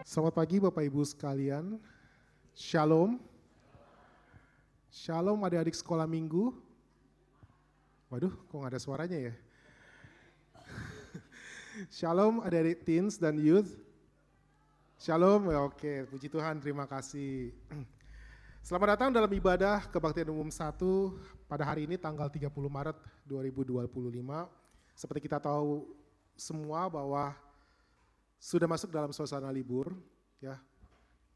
Selamat pagi Bapak Ibu sekalian. Shalom. Shalom adik-adik sekolah minggu. Waduh, kok gak ada suaranya ya? Shalom adik-adik teens dan youth. Shalom, ya oke, puji Tuhan, terima kasih. Selamat datang dalam ibadah Kebaktian Umum 1 pada hari ini tanggal 30 Maret 2025. Seperti kita tahu semua bahwa sudah masuk dalam suasana libur, ya.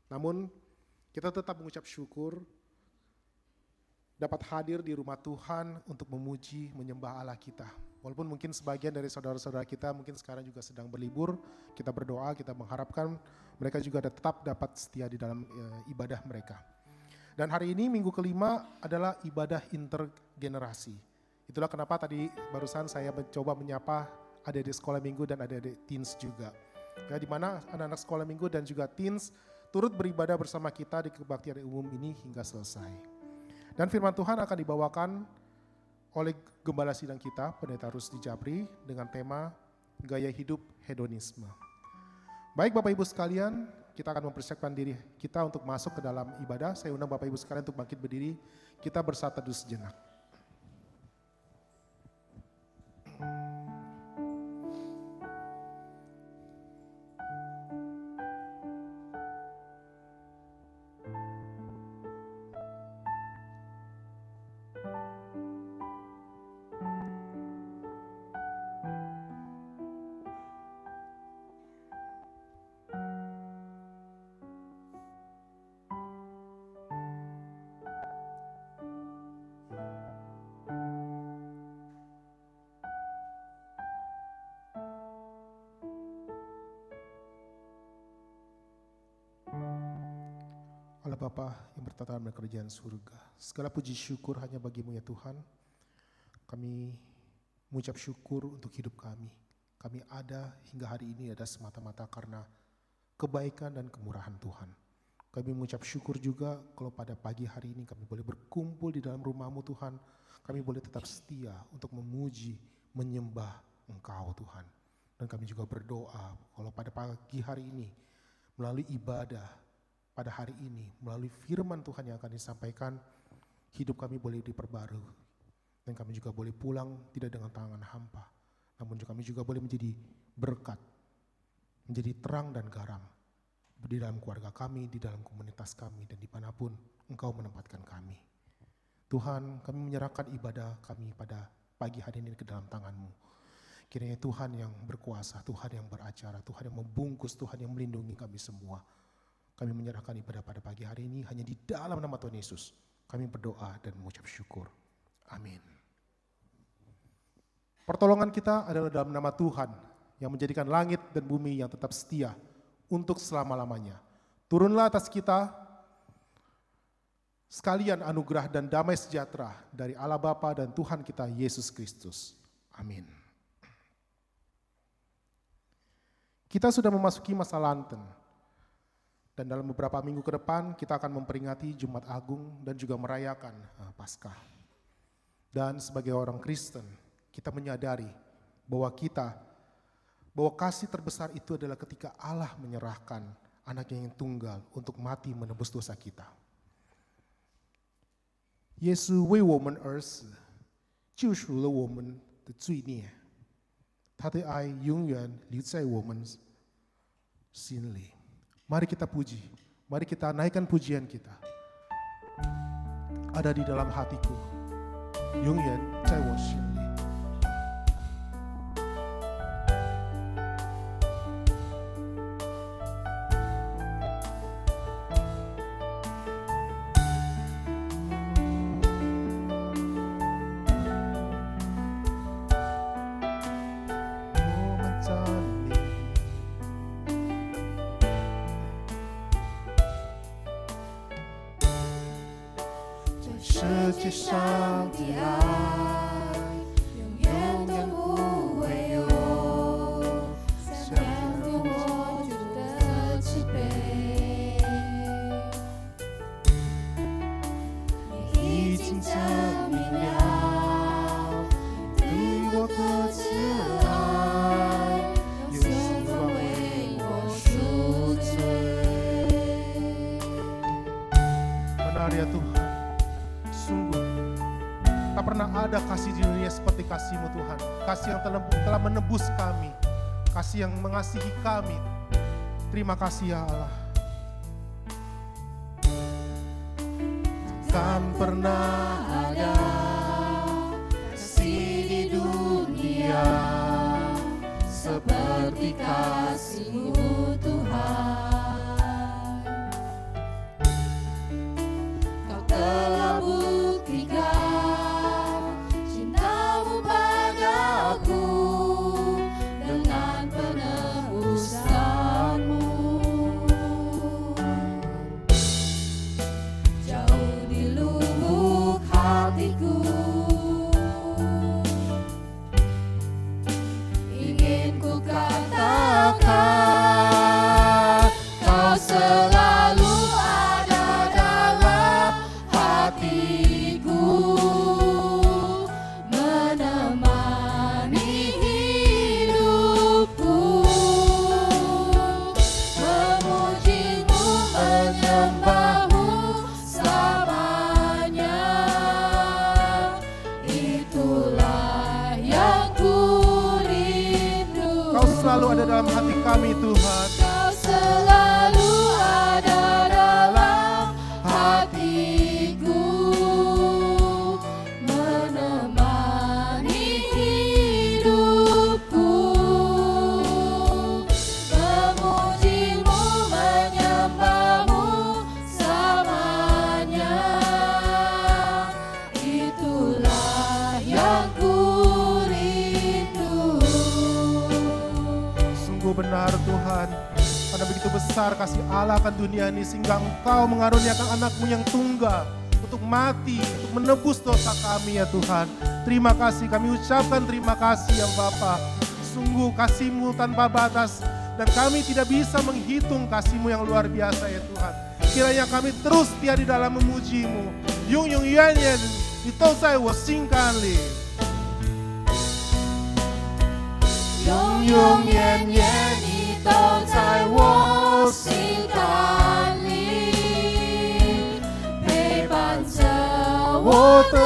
Namun kita tetap mengucap syukur dapat hadir di rumah Tuhan untuk memuji, menyembah Allah kita. Walaupun mungkin sebagian dari saudara-saudara kita mungkin sekarang juga sedang berlibur, kita berdoa, kita mengharapkan mereka juga tetap dapat setia di dalam ibadah mereka. Dan hari ini minggu kelima adalah ibadah intergenerasi. Itulah kenapa tadi barusan saya mencoba menyapa adik-adik sekolah minggu dan adik-adik teens juga. Ya, di mana anak-anak sekolah minggu dan juga teens turut beribadah bersama kita di kebaktian umum ini hingga selesai. Dan firman Tuhan akan dibawakan oleh gembala sidang kita, Pendeta Rusdi Jabri, dengan tema Gaya Hidup Hedonisme. Baik Bapak Ibu sekalian, kita akan mempersiapkan diri kita untuk masuk ke dalam ibadah. Saya undang Bapak Ibu sekalian untuk bangkit berdiri, kita bersatu teduh sejenak. Allah Bapa yang bertata dalam kerajaan surga, segala puji syukur hanya bagimu ya Tuhan. Kami mengucap syukur untuk hidup kami. Kami ada hingga hari ini ada semata-mata karena kebaikan dan kemurahan Tuhan. Kami mengucap syukur juga kalau pada pagi hari ini kami boleh berkumpul di dalam rumah-Mu Tuhan. Kami boleh tetap setia untuk memuji, menyembah Engkau Tuhan. Dan kami juga berdoa kalau pada pagi hari ini melalui ibadah pada hari ini, melalui firman Tuhan yang akan disampaikan, hidup kami boleh diperbarui. Dan kami juga boleh pulang tidak dengan tangan hampa. Namun kami juga boleh menjadi berkat, menjadi terang dan garam di dalam keluarga kami, di dalam komunitas kami, dan dimanapun Engkau menempatkan kami. Tuhan, kami menyerahkan ibadah kami pada pagi hari ini ke dalam tangan-Mu. Kiranya Tuhan yang berkuasa, Tuhan yang beracara, Tuhan yang membungkus, Tuhan yang melindungi kami semua. Kami menyerahkan ibadah pada pagi hari ini hanya di dalam nama Tuhan Yesus. Kami berdoa dan mengucap syukur. Amin. Pertolongan kita adalah dalam nama Tuhan yang menjadikan langit dan bumi yang tetap setia untuk selama-lamanya. Turunlah atas kita sekalian anugerah dan damai sejahtera dari Allah Bapa dan Tuhan kita Yesus Kristus. Amin. Kita sudah memasuki masa Lenten. Dan dalam beberapa minggu ke depan kita akan memperingati Jumat Agung dan juga merayakan Paskah. Dan sebagai orang Kristen kita menyadari bahwa kasih terbesar itu adalah ketika Allah menyerahkan anaknya yang tunggal untuk mati menebus dosa kita. Yesus 为我们而死，救赎了我们的罪孽，他的爱永远留在我们心里。Mari kita puji, mari kita naikkan pujian kita. Ada di dalam hatiku, 永远在我心里。世界上的爱永远都不会有，像天我主的慈悲，你已经证明了对我的慈爱，有什么为我赎罪？ ada kasih di dunia seperti kasih-Mu Tuhan. Kasih yang telah menebus kami. Kasih yang mengasihi kami. Terima kasih ya Allah. Kan pernah ada kasih di dunia seperti kasih-Mu Tuhan. Kau telah buktikan cinta-Mu padaku dengan penebusan-Mu. Jauh di lubuk hatiku ingin ku katakan, Kau selalu ada dalam hatiku, menemani hidupku, memuji-Mu, menyembah-Mu selamanya. Itulah yang ku rindu. Kau selalu ada dalam hati kami Tuhan. Kau selalu ada dalam hatiku, menemani hidupku, memuji-Mu, menyembah-Mu selamanya. Itulah yang ku rindu. Sungguh benar Tuhan, karena begitu besar kasih Allah akan dunia ini sehingga Engkau mengaruniakan anak-Mu yang tunggal untuk mati, untuk menebus dosa kami ya Tuhan. Terima kasih, kami ucapkan terima kasih ya Bapa. Sungguh kasih-Mu tanpa batas dan kami tidak bisa menghitung kasih-Mu yang luar biasa ya Tuhan. Kiranya kami terus setia di dalam memuji-Mu. Yung yung yan yan, ito sa wo sing kan li. 永永远远你都在我心坎里，陪伴着我的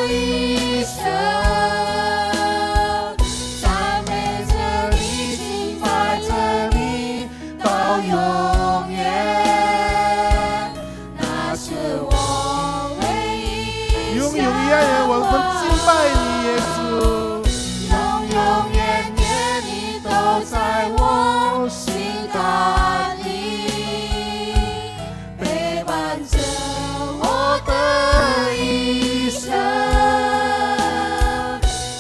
一生，赞美着你，敬拜着你到永远，那是我唯一永永远远我们敬拜你耶稣。永远你都在我心坎里，陪伴着我的一生，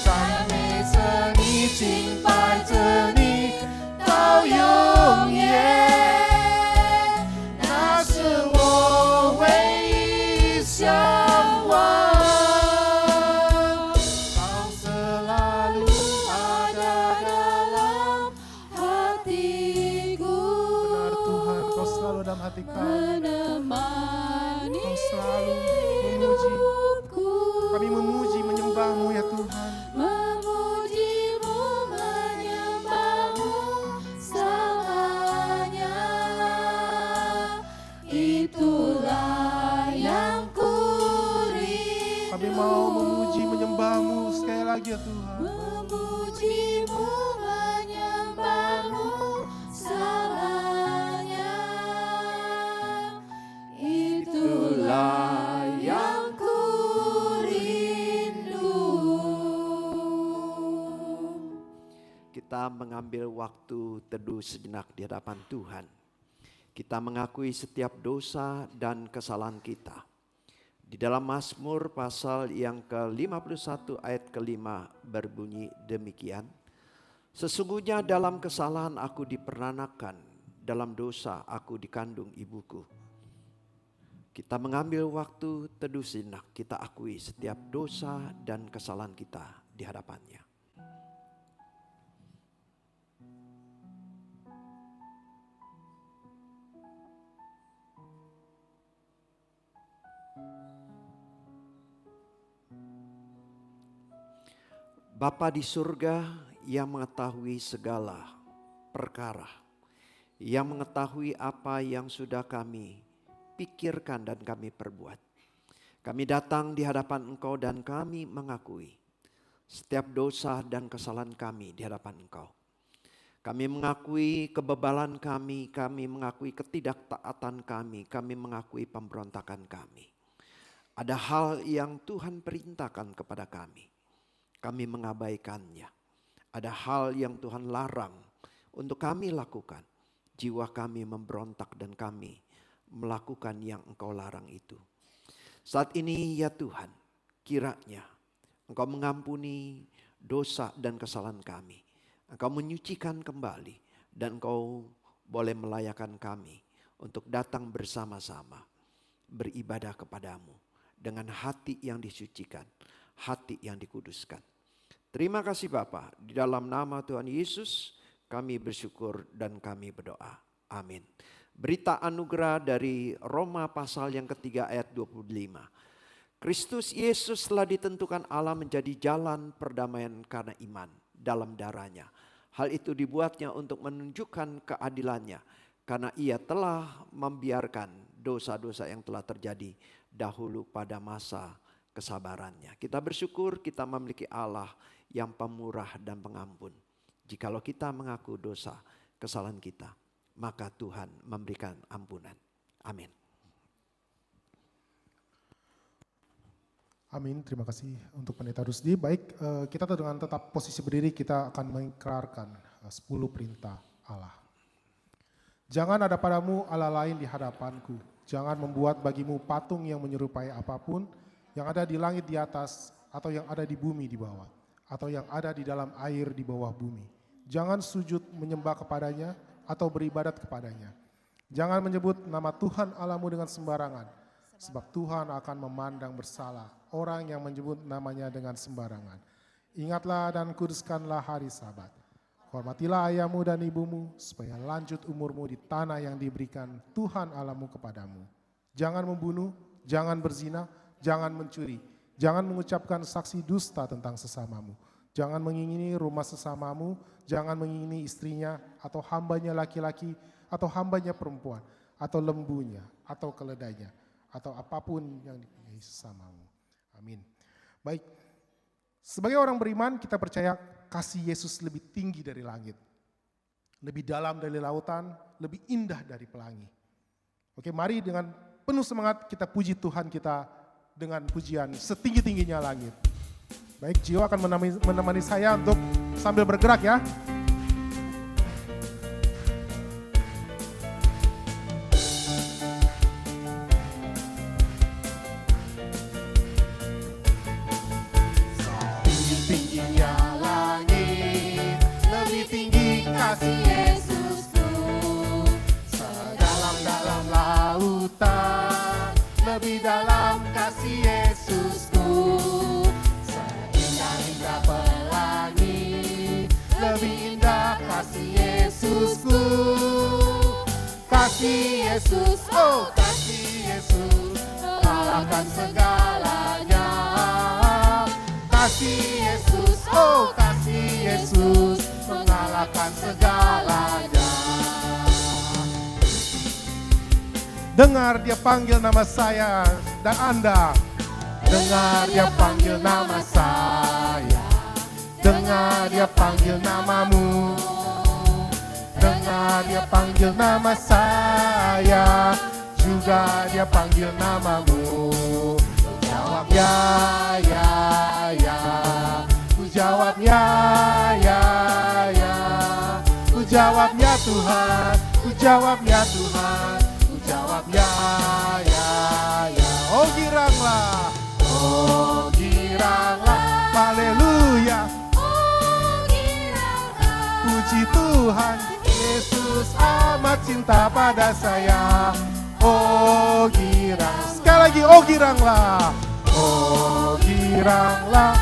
赞美着你，敬拜着你到永远，那是我唯一向往。Kau selalu ada dalam hatiku, Benar Tuhan, Kau selalu dalam hati kami. menemani Kau selalu memuji. hidupku. Kami memuji, menyembah-Mu ya Tuhan. Memuji-Mu, menyembah-Mu selamanya. Itulah yang ku rindu. Kami mau memuji, menyembah-Mu sekali lagi ya Tuhan. Memuji-Mu, menyembah-Mu selamanya. Itulah yang ku rindu. Kita mengambil waktu teduh sejenak di hadapan Tuhan. Kita mengakui setiap dosa dan kesalahan kita. Di dalam Mazmur pasal yang ke-51 ayat ke-5 berbunyi demikian. Sesungguhnya dalam kesalahan aku diperanakan, dalam dosa aku dikandung ibuku. Kita mengambil waktu teduh sejenak, kita akui setiap dosa dan kesalahan kita di hadapannya. Bapa di surga yang mengetahui segala perkara, yang mengetahui apa yang sudah kami pikirkan dan kami perbuat. Kami datang di hadapan Engkau dan kami mengakui setiap dosa dan kesalahan kami di hadapan Engkau. Kami mengakui kebebalan kami mengakui ketidaktaatan kami mengakui pemberontakan kami. Ada hal yang Tuhan perintahkan kepada kami mengabaikannya. Ada hal yang Tuhan larang untuk kami lakukan. Jiwa kami memberontak dan kami melakukan yang Engkau larang itu. Saat ini ya Tuhan, kiranya Engkau mengampuni dosa dan kesalahan kami. Engkau menyucikan kembali dan Engkau boleh melayakan kami untuk datang bersama-sama beribadah kepadamu dengan hati yang disucikan, hati yang dikuduskan. Terima kasih Bapa, di dalam nama Tuhan Yesus kami bersyukur dan kami berdoa. Amin. Berita anugerah dari Roma pasal yang ketiga ayat 25. Kristus Yesus telah ditentukan Allah menjadi jalan perdamaian karena iman dalam darahnya. Hal itu dibuatnya untuk menunjukkan keadilannya karena ia telah membiarkan dosa-dosa yang telah terjadi dahulu pada masa kesabarannya. Kita bersyukur kita memiliki Allah yang pemurah dan pengampun. Jikalau kita mengaku dosa kesalahan kita, maka Tuhan memberikan ampunan. Amin. Amin, terima kasih untuk Pendeta Rusdi. Baik, kita dengan tetap posisi berdiri kita akan mengikrarkan 10 perintah Allah. Jangan ada padamu Allah lain di hadapanku. Jangan membuat bagimu patung yang menyerupai apapun yang ada di langit di atas atau yang ada di bumi di bawah atau yang ada di dalam air di bawah bumi. Jangan sujud menyembah kepadanya atau beribadat kepadanya. Jangan menyebut nama Tuhan Allahmu dengan sembarangan. Sebab Tuhan akan memandang bersalah orang yang menyebut namanya dengan sembarangan. Ingatlah dan kuduskanlah hari Sabat. Hormatilah ayahmu dan ibumu supaya lanjut umurmu di tanah yang diberikan Tuhan Allahmu kepadamu. Jangan membunuh, jangan berzina, jangan mencuri, jangan mengucapkan saksi dusta tentang sesamamu. Jangan mengingini rumah sesamamu, jangan mengingini istrinya atau hambanya laki-laki atau hambanya perempuan atau lembunya atau keledainya atau apapun yang dipunyai sesamamu. Amin. Baik, sebagai orang beriman kita percaya kasih Yesus lebih tinggi dari langit, lebih dalam dari lautan, lebih indah dari pelangi. Oke, mari dengan penuh semangat kita puji Tuhan kita dengan pujian setinggi-tingginya langit. Baik, Gio akan menemani saya untuk sambil bergerak ya. Lebih dalam kasih Yesusku, seindah-indah pelangi. Lebih indah kasih Yesusku, kasih Yesus, oh kasih Yesus, mengalahkan segalanya. Kasih Yesus, oh kasih Yesus, mengalahkan segalanya. Dengar dia panggil nama saya dan Anda. Dengar dia panggil nama saya. Dengar dia panggil namamu. Dengar dia panggil nama saya. Juga dia panggil namamu. Ku jawab ya, ya, ya. Ku jawab ya, ya, ya. Ku jawab ya Tuhan. Ku jawab ya Tuhan. Jawab ya, ya, ya. Oh giranglah, oh giranglah, haleluya. Oh giranglah, Puji Tuhan, Yesus amat cinta pada saya. oh girang. Sekali lagi, oh giranglah. Oh giranglah,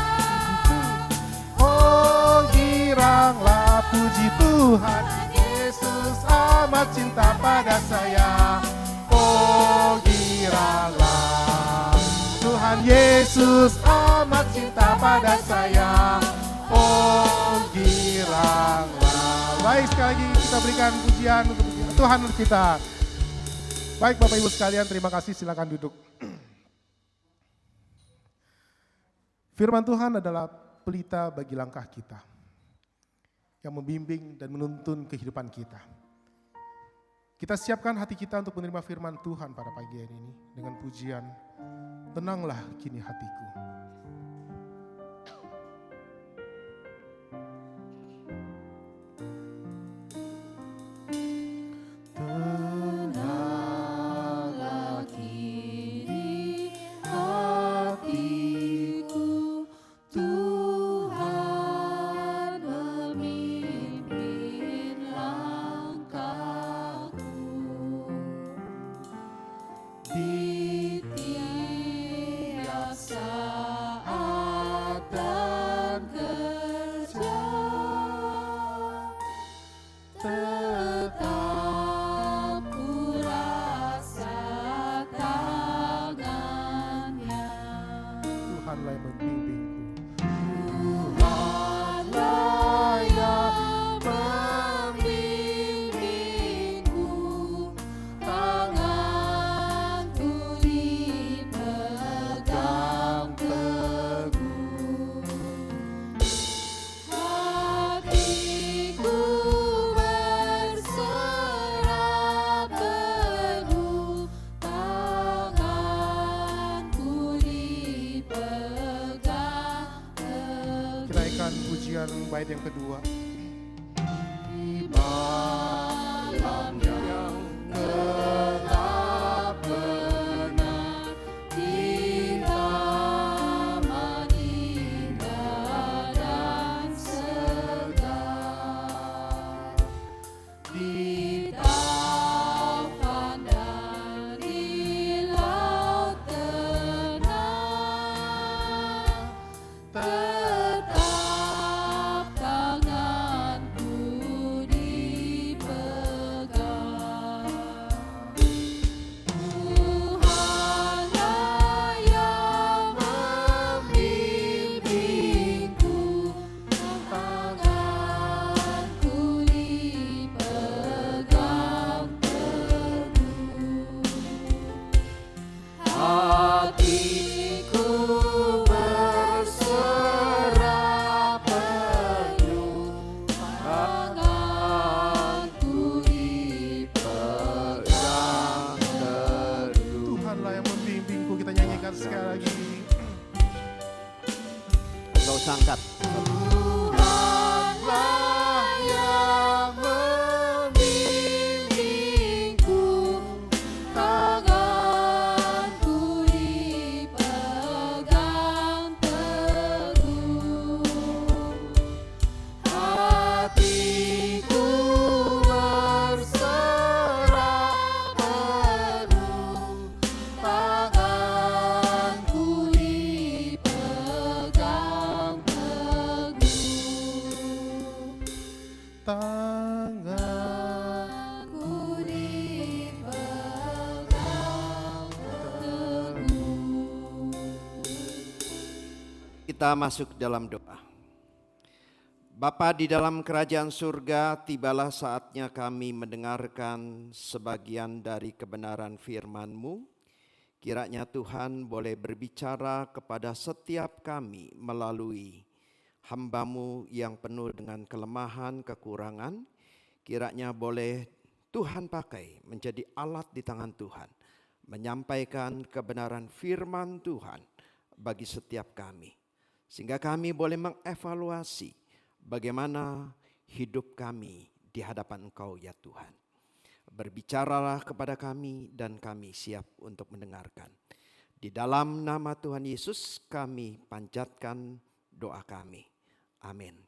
Oh giranglah, puji Tuhan, Yesus amat cinta pada saya. oh giranglah. Tuhan Yesus amat cinta pada saya. Oh giranglah. Baik, sekali lagi kita berikan pujian untuk Tuhan kita. Baik Bapak Ibu sekalian, terima kasih, silakan duduk. Firman Tuhan adalah pelita bagi langkah kita, yang membimbing dan menuntun kehidupan kita. Kita siapkan hati kita untuk menerima firman Tuhan pada pagi hari ini dengan pujian, tenanglah kini hatiku. Tenanglah kini hatiku, Tuhan memimpin langkahku. Di tiap saat dan kerja, tetap ku rasa tangannya. Tuhanlah yang membimbingku. Tuhanlah yang membimbingku, tanganku dipegang teguh. Hatiku berserah penuh, tanganku dipegang teguh. Kita pujian bait yang kedua. Di malam yang gelap benar, di taman indah dan segar, di taufan dari laut tenang, tetap tanganku dipegang. Tuhanlah yang membimbingku, tanganku dipegang teguh. Hatiku berserah penuh, tanganku dipegang teguh. Tuhanlah yang membimbingku, kita nyanyikan sekali lagi. Gak usah angkat. Tuhanlah yang membimbingku, tanganku dipegang teguh. Hatiku berserah penuh, tanganku dipegang teguh. Tanganku dipegang teguh. Kita masuk dalam doa. Bapa di dalam kerajaan surga, tibalah saatnya kami mendengarkan sebagian dari kebenaran firman-Mu. Kiranya Tuhan boleh berbicara kepada setiap kami melalui hamba-Mu yang penuh dengan kelemahan, kekurangan. Kiranya boleh Tuhan pakai menjadi alat di tangan Tuhan, menyampaikan kebenaran firman Tuhan bagi setiap kami. Sehingga kami boleh mengevaluasi bagaimana hidup kami di hadapan Engkau ya Tuhan. Berbicaralah kepada kami dan kami siap untuk mendengarkan. Di dalam nama Tuhan Yesus kami panjatkan doa kami. Amin.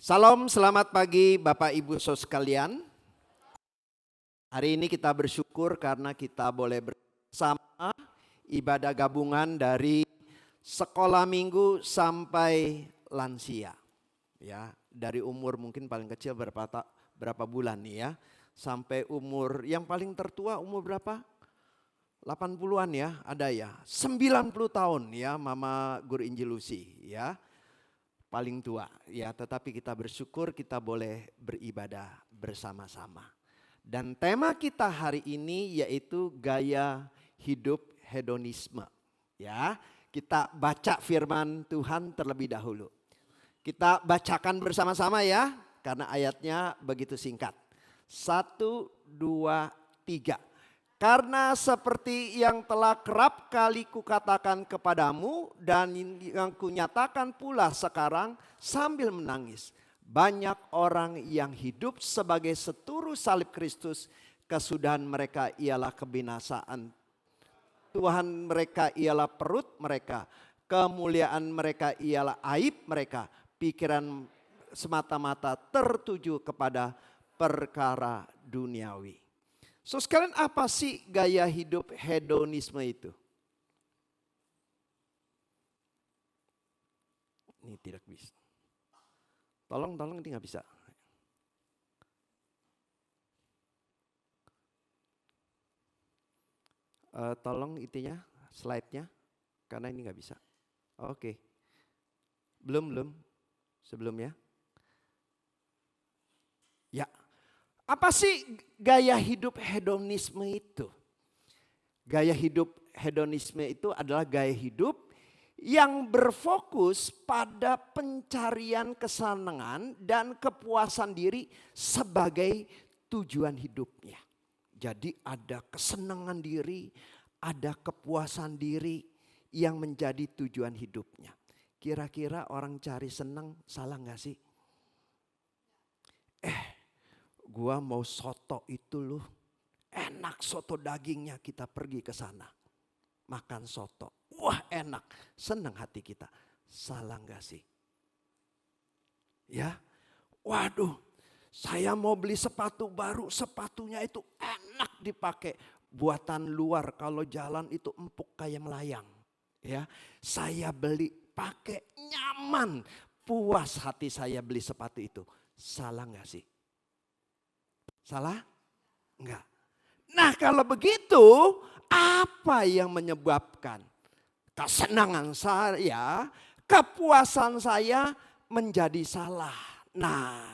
Salam, selamat pagi Bapak Ibu Saudara sekalian. Hari ini kita bersyukur karena kita boleh bersama ibadah gabungan dari sekolah minggu sampai lansia. Ya, dari umur mungkin paling kecil berapa bulan nih ya, sampai umur yang paling tertua umur berapa? 80-an ya, ada ya. 90 tahun ya Mama Guru Injil Lucy ya. Paling tua ya, tetapi kita bersyukur kita boleh beribadah bersama-sama. Dan tema kita hari ini yaitu gaya hidup hedonisme. Ya, kita baca firman Tuhan terlebih dahulu. Kita bacakan bersama-sama ya, karena ayatnya begitu singkat. 1, 2, 3. Karena seperti yang telah kerap kali kukatakan kepadamu dan yang kunyatakan pula sekarang sambil menangis. Banyak orang yang hidup sebagai seturu salib Kristus, kesudahan mereka ialah kebinasaan. Tuhan mereka ialah perut mereka, kemuliaan mereka ialah aib mereka. Pikiran semata-mata tertuju kepada perkara duniawi. So sekalian, apa sih gaya hidup hedonisme itu? Ini tidak bisa. Tolong ini nggak bisa. Tolong itunya, slide-nya, karena ini nggak bisa. Oke. Belum. Sebelumnya. Ya. Apa sih gaya hidup hedonisme itu? Gaya hidup hedonisme itu adalah gaya hidup yang berfokus pada pencarian kesenangan dan kepuasan diri sebagai tujuan hidupnya. Jadi ada kesenangan diri, ada kepuasan diri yang menjadi tujuan hidupnya. Kira-kira orang cari senang salah gak sih? Gua mau soto itu loh, enak soto dagingnya, kita pergi ke sana. Makan soto, wah enak, senang hati kita. Salah gak sih? Ya, waduh, saya mau beli sepatu baru, sepatunya itu enak dipakai. Buatan luar, kalau jalan itu empuk kayak melayang. Ya, saya beli pakai nyaman, puas hati saya beli sepatu itu. Salah gak sih? Salah? Enggak. Nah kalau begitu, apa yang menyebabkan kesenangan saya, kepuasan saya menjadi salah? Nah,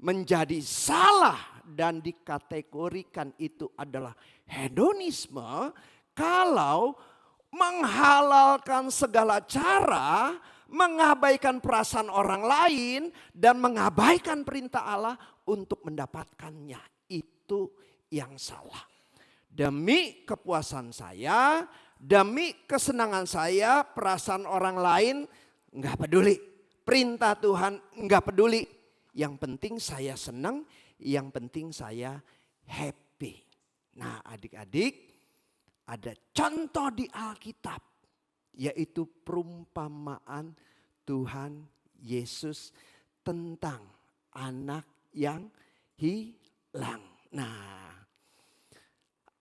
menjadi salah dan dikategorikan itu adalah hedonisme kalau menghalalkan segala cara, mengabaikan perasaan orang lain, dan mengabaikan perintah Allah untuk mendapatkannya. Itu yang salah. Demi kepuasan saya, demi kesenangan saya, perasaan orang lain enggak peduli. Perintah Tuhan enggak peduli. Yang penting saya senang, yang penting saya happy. Nah adik-adik, ada contoh di Alkitab, yaitu perumpamaan Tuhan Yesus tentang anak yang hilang. Nah,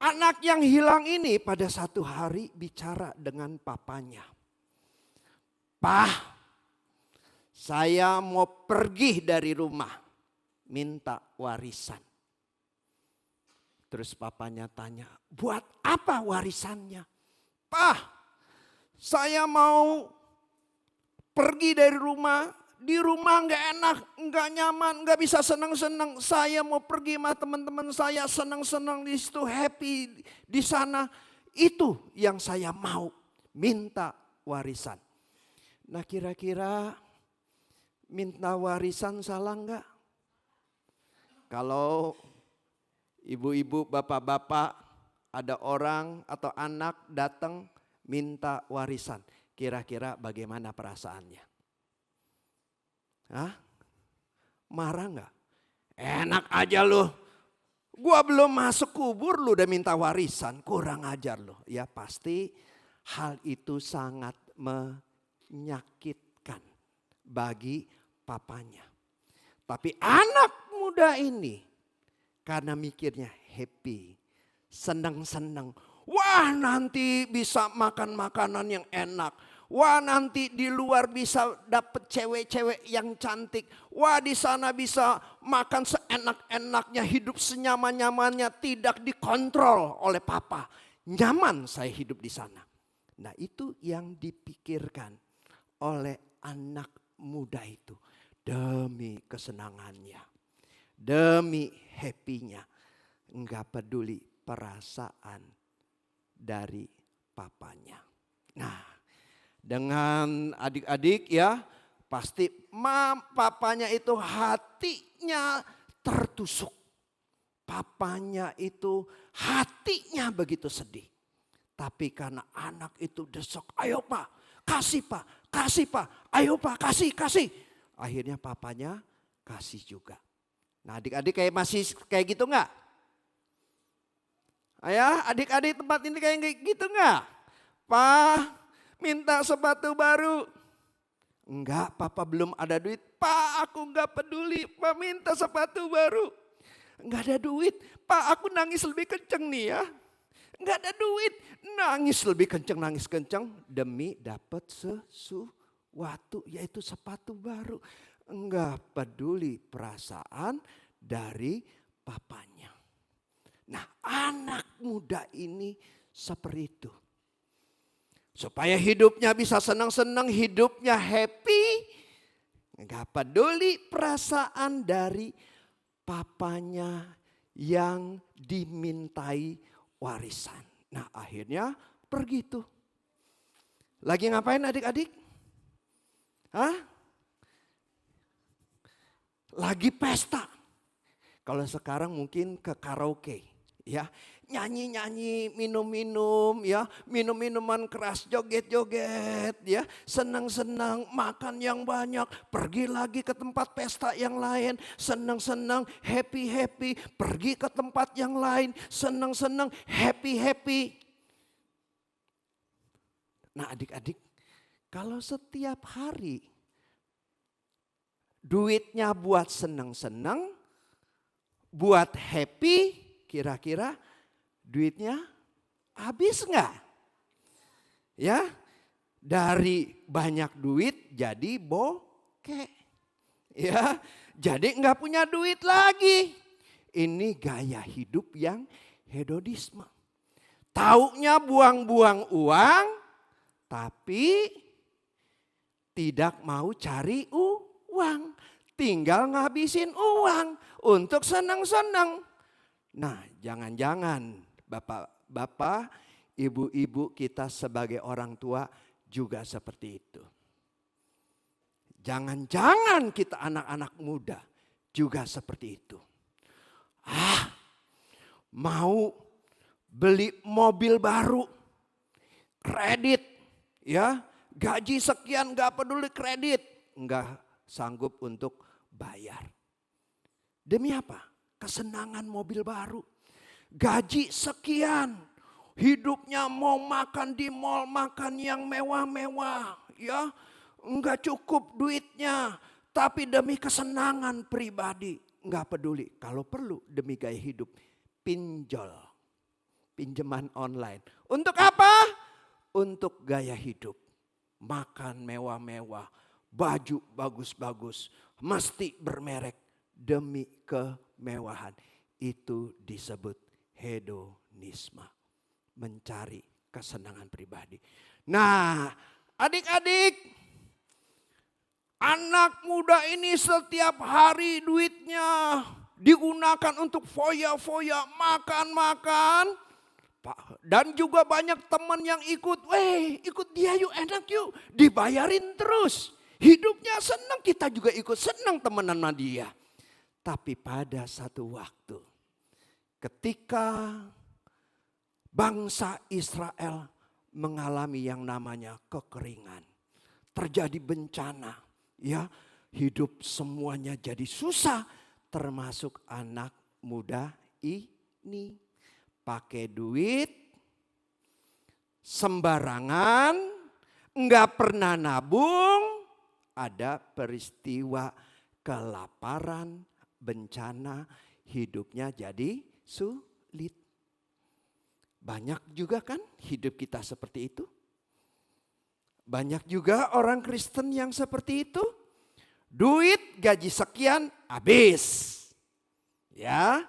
anak yang hilang ini pada satu hari bicara dengan papanya. Pak, saya mau pergi dari rumah, minta warisan. Terus papanya tanya, buat apa warisannya? Pak, saya mau pergi dari rumah. Di rumah nggak enak, nggak nyaman, nggak bisa senang-senang. Saya mau pergi sama teman-teman saya, senang-senang di situ, happy di sana. Itu yang saya mau, minta warisan. Nah kira-kira minta warisan salah nggak? Kalau ibu-ibu, bapak-bapak, ada orang atau anak datang minta warisan, kira-kira bagaimana perasaannya? Hah? Marah nggak? Enak aja loh. Gua belum masuk kubur lu udah minta warisan. Kurang ajar loh. Ya pasti hal itu sangat menyakitkan bagi papanya. Tapi anak muda ini karena mikirnya happy, senang-senang. Wah nanti bisa makan makanan yang enak. Wah nanti di luar bisa dapet cewek-cewek yang cantik. Wah di sana bisa makan seenak-enaknya, hidup senyaman-nyamannya, tidak dikontrol oleh papa. Nyaman saya hidup di sana. Nah itu yang dipikirkan oleh anak muda itu. Demi kesenangannya, demi happy-nya. Enggak peduli perasaan dari papanya. Nah Dengan adik-adik ya, pasti papanya itu hatinya tertusuk. Papanya itu hatinya begitu sedih. Tapi karena anak itu desok, ayo pak, kasih pak, kasih pak, ayo pak, kasih, kasih. Akhirnya papanya kasih juga. Nah adik-adik kayak masih kayak gitu enggak? Ayah, adik-adik tempat ini kayak gitu enggak? Pak, minta sepatu baru. Enggak, papa belum ada duit. Pak, aku enggak peduli. Pak, minta sepatu baru. Enggak ada duit. Pak, aku nangis lebih kenceng nih ya. Enggak ada duit. Nangis lebih kenceng, nangis kenceng. Demi dapat sesuatu, yaitu sepatu baru. Enggak peduli perasaan dari papanya. Nah, anak muda ini seperti itu. Supaya hidupnya bisa senang-senang, hidupnya happy. Enggak peduli perasaan dari papanya yang dimintai warisan. Nah akhirnya pergi tuh. Lagi ngapain adik-adik? Hah? Lagi pesta. Kalau sekarang mungkin ke karaoke. Ya, nyanyi-nyanyi, minum-minum, ya, minum minuman keras, joget-joget, ya, senang-senang, makan yang banyak, pergi lagi ke tempat pesta yang lain, senang-senang, happy-happy, pergi ke tempat yang lain, senang-senang, happy-happy. Nah, adik-adik, kalau setiap hari duitnya buat senang-senang, buat happy, kira-kira duitnya habis enggak? Ya, dari banyak duit jadi bokeh. Ya, jadi enggak punya duit lagi. Ini gaya hidup yang hedonisme. Taunya buang-buang uang, tapi tidak mau cari uang. Tinggal ngabisin uang untuk senang-senang. Nah, jangan-jangan bapak-bapak, ibu-ibu kita sebagai orang tua juga seperti itu. Jangan-jangan kita anak-anak muda juga seperti itu. Mau beli mobil baru, kredit, ya, gaji sekian gak peduli kredit, nggak sanggup untuk bayar. Demi apa? Kesenangan mobil baru, gaji sekian, hidupnya mau makan di mall, makan yang mewah-mewah, ya, enggak cukup duitnya, tapi demi kesenangan pribadi, enggak peduli. Kalau perlu demi gaya hidup, pinjol, pinjaman online. Untuk apa? Untuk gaya hidup, makan mewah-mewah, baju bagus-bagus, mesti bermerek. Demi kemewahan, itu disebut hedonisme, mencari kesenangan pribadi. Nah, adik-adik, anak muda ini setiap hari duitnya digunakan untuk foya-foya, makan-makan. Dan juga banyak teman yang ikut, ikut dia yuk, enak yuk, dibayarin terus. Hidupnya senang, kita juga ikut senang temenan sama dia. Tapi pada satu waktu ketika bangsa Israel mengalami yang namanya kekeringan, terjadi bencana, ya, hidup semuanya jadi susah, termasuk anak muda ini. Pakai duit sembarangan, enggak pernah nabung, ada peristiwa kelaparan, bencana, hidupnya jadi sulit. Banyak juga kan hidup kita seperti itu. Banyak juga orang Kristen yang seperti itu. Duit gaji sekian habis. Ya,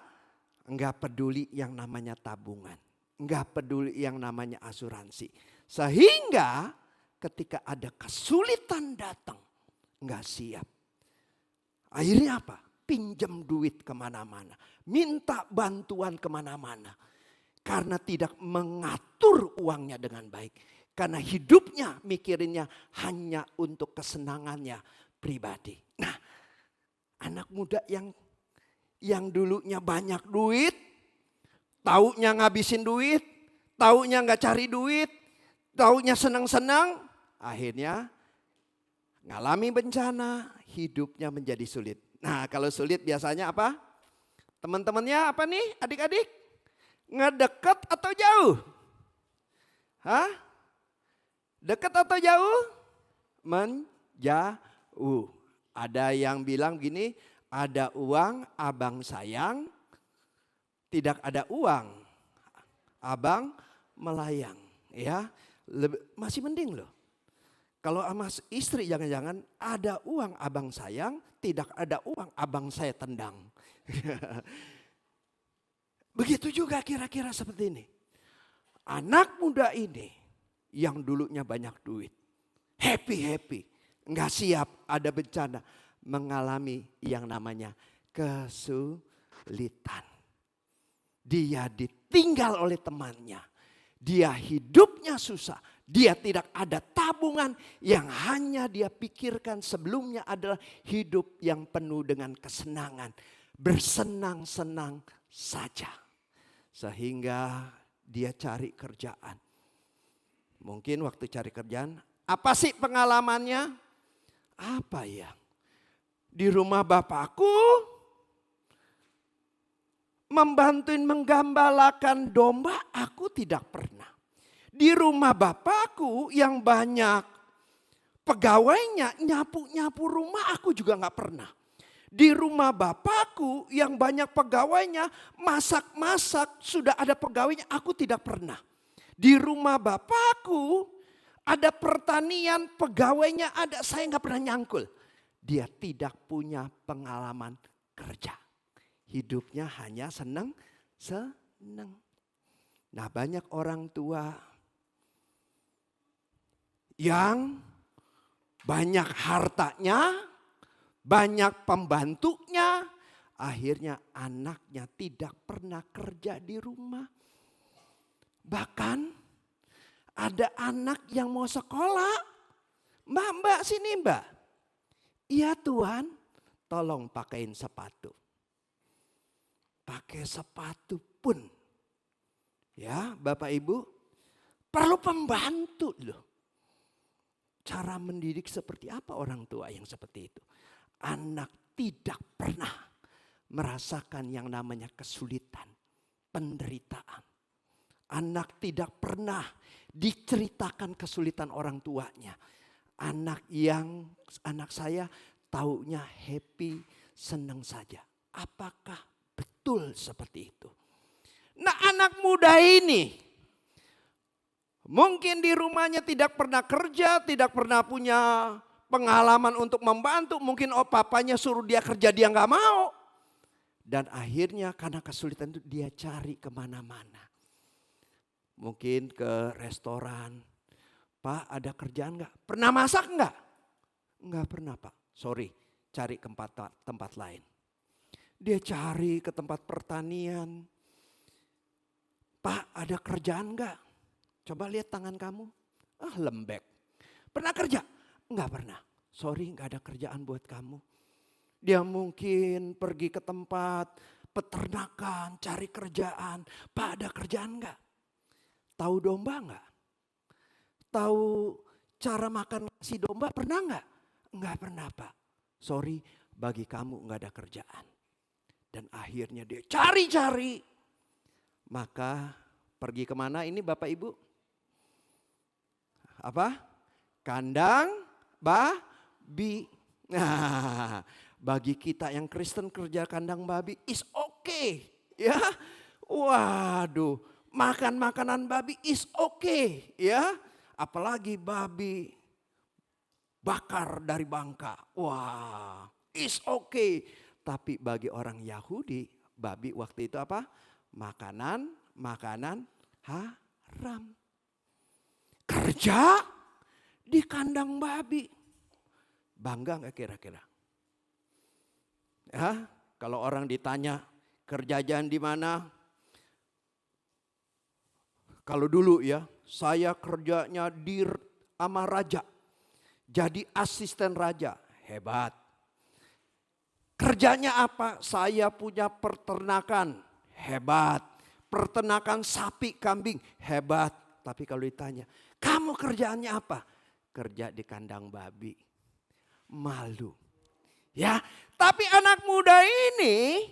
enggak peduli yang namanya tabungan. Enggak peduli yang namanya asuransi. Sehingga ketika ada kesulitan datang, enggak siap. Akhirnya apa? Pinjam duit kemana-mana, minta bantuan kemana-mana. Karena tidak mengatur uangnya dengan baik. Karena hidupnya mikirinnya hanya untuk kesenangannya pribadi. Nah, anak muda yang dulunya banyak duit, taunya ngabisin duit, taunya nggak cari duit, taunya senang-senang, akhirnya ngalami bencana, hidupnya menjadi sulit. Nah, kalau sulit biasanya apa? Teman-temannya apa nih adik-adik? Ngedeket atau jauh? Hah? Dekat atau jauh? Menjauh. Ada yang bilang gini, ada uang abang sayang, tidak ada uang abang melayang. Ya, masih mending loh. Kalau sama istri jangan-jangan ada uang abang sayang, tidak ada uang abang saya tendang. Begitu juga kira-kira seperti ini. Anak muda ini yang dulunya banyak duit, happy, nggak siap ada bencana, mengalami yang namanya kesulitan. Dia ditinggal oleh temannya, dia hidupnya susah, dia tidak ada tabungan, yang hanya dia pikirkan sebelumnya adalah hidup yang penuh dengan kesenangan, bersenang-senang saja. Sehingga dia cari kerjaan. Mungkin waktu cari kerjaan, apa sih pengalamannya? Apa ya? Di rumah bapakku membantuin menggembalakan domba, aku tidak pernah. Di rumah bapakku yang banyak pegawainya, nyapu-nyapu rumah aku juga gak pernah. Di rumah bapakku yang banyak pegawainya, masak-masak sudah ada pegawainya, aku tidak pernah. Di rumah bapakku ada pertanian, pegawainya ada, saya nggak pernah nyangkul. Dia tidak punya pengalaman kerja. Hidupnya hanya senang. Nah, banyak orang tua yang banyak hartanya, banyak pembantunya, akhirnya anaknya tidak pernah kerja di rumah. Bahkan ada anak yang mau sekolah. Mbak sini mbak. Iya Tuhan, tolong pakaiin sepatu. Pakai sepatu pun. Ya Bapak Ibu, perlu pembantu loh. Cara mendidik seperti apa orang tua yang seperti itu? Anak tidak pernah merasakan yang namanya kesulitan, penderitaan. Anak tidak pernah diceritakan kesulitan orang tuanya. Anak saya taunya happy, senang saja. Apakah betul seperti itu? Nah, anak muda ini mungkin di rumahnya tidak pernah kerja, tidak pernah punya pengalaman untuk membantu. Mungkin papanya suruh dia kerja, dia nggak mau. Dan akhirnya karena kesulitan itu dia cari kemana-mana. Mungkin ke restoran. Pak, ada kerjaan enggak? Pernah masak enggak? Enggak pernah Pak. Sorry, cari ke tempat lain. Dia cari ke tempat pertanian. Pak, ada kerjaan enggak? Coba lihat tangan kamu. Ah, lembek. Pernah kerja? Enggak pernah. Sorry, enggak ada kerjaan buat kamu. Dia mungkin pergi ke tempat peternakan, cari kerjaan. Pak, ada kerjaan enggak? Tahu domba enggak? Tahu cara makan si domba pernah enggak? Enggak pernah Pak. Sorry, bagi kamu enggak ada kerjaan. Dan akhirnya dia cari-cari. Maka pergi kemana ini Bapak Ibu? Apa? Kandang babi. Nah, bagi kita yang Kristen kerja kandang babi is okay. Ya, waduh. Makan makanan babi is okay, ya. Apalagi babi bakar dari Bangka. Wah, is okay. Tapi bagi orang Yahudi, babi waktu itu apa? Makanan haram. Kerja di kandang babi. Bangga nggak kira-kira? Ya, kalau orang ditanya kerja di mana? Kalau dulu ya, saya kerjanya di sama raja. Jadi asisten raja, hebat. Kerjanya apa? Saya punya peternakan, hebat. Peternakan sapi, kambing, hebat. Tapi kalau ditanya, kamu kerjaannya apa? Kerja di kandang babi. Malu. Ya, tapi anak muda ini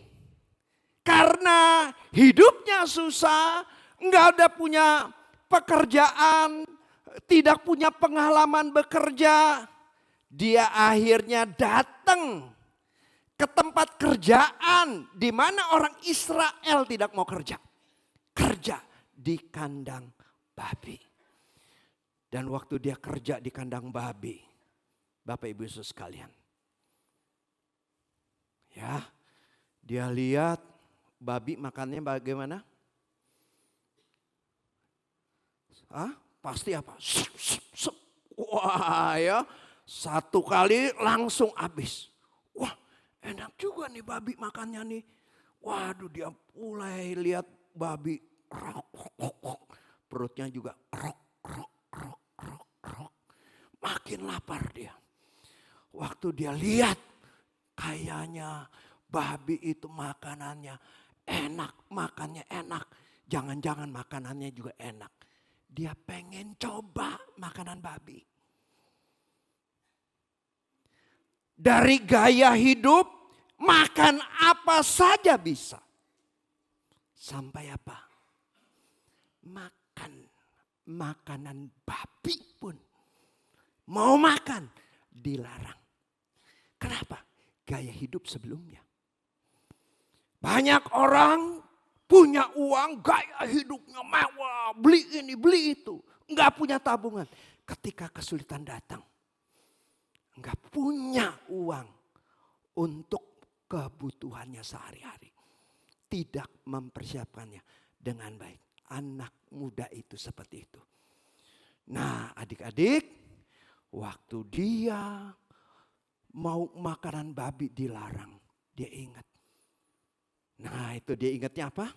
karena hidupnya susah, nggak ada punya pekerjaan, tidak punya pengalaman bekerja, dia akhirnya datang ke tempat kerjaan di mana orang Israel tidak mau kerja. Kerja di kandang babi. Dan waktu dia kerja di kandang babi, Bapak Ibu Yesus sekalian. Ya, dia lihat babi makannya bagaimana? Pasti apa? Wah ya, satu kali langsung habis. Wah, enak juga nih babi makannya nih. Waduh, dia mulai lihat babi perutnya juga makin lapar dia. Waktu dia lihat kayaknya babi itu makanannya enak, makannya enak. Jangan-jangan makanannya juga enak. Dia pengen coba makanan babi. Dari gaya hidup, makan apa saja bisa. Sampai apa? Makan makanan babi pun. Mau makan, dilarang. Kenapa? Gaya hidup sebelumnya. Banyak orang punya uang, gaya hidupnya mewah, beli ini, beli itu. Enggak punya tabungan. Ketika kesulitan datang, enggak punya uang untuk kebutuhannya sehari-hari. Tidak mempersiapkannya dengan baik. Anak muda itu seperti itu. Nah, adik-adik, waktu dia mau makanan babi dilarang, dia ingat. Nah, itu dia ingatnya apa?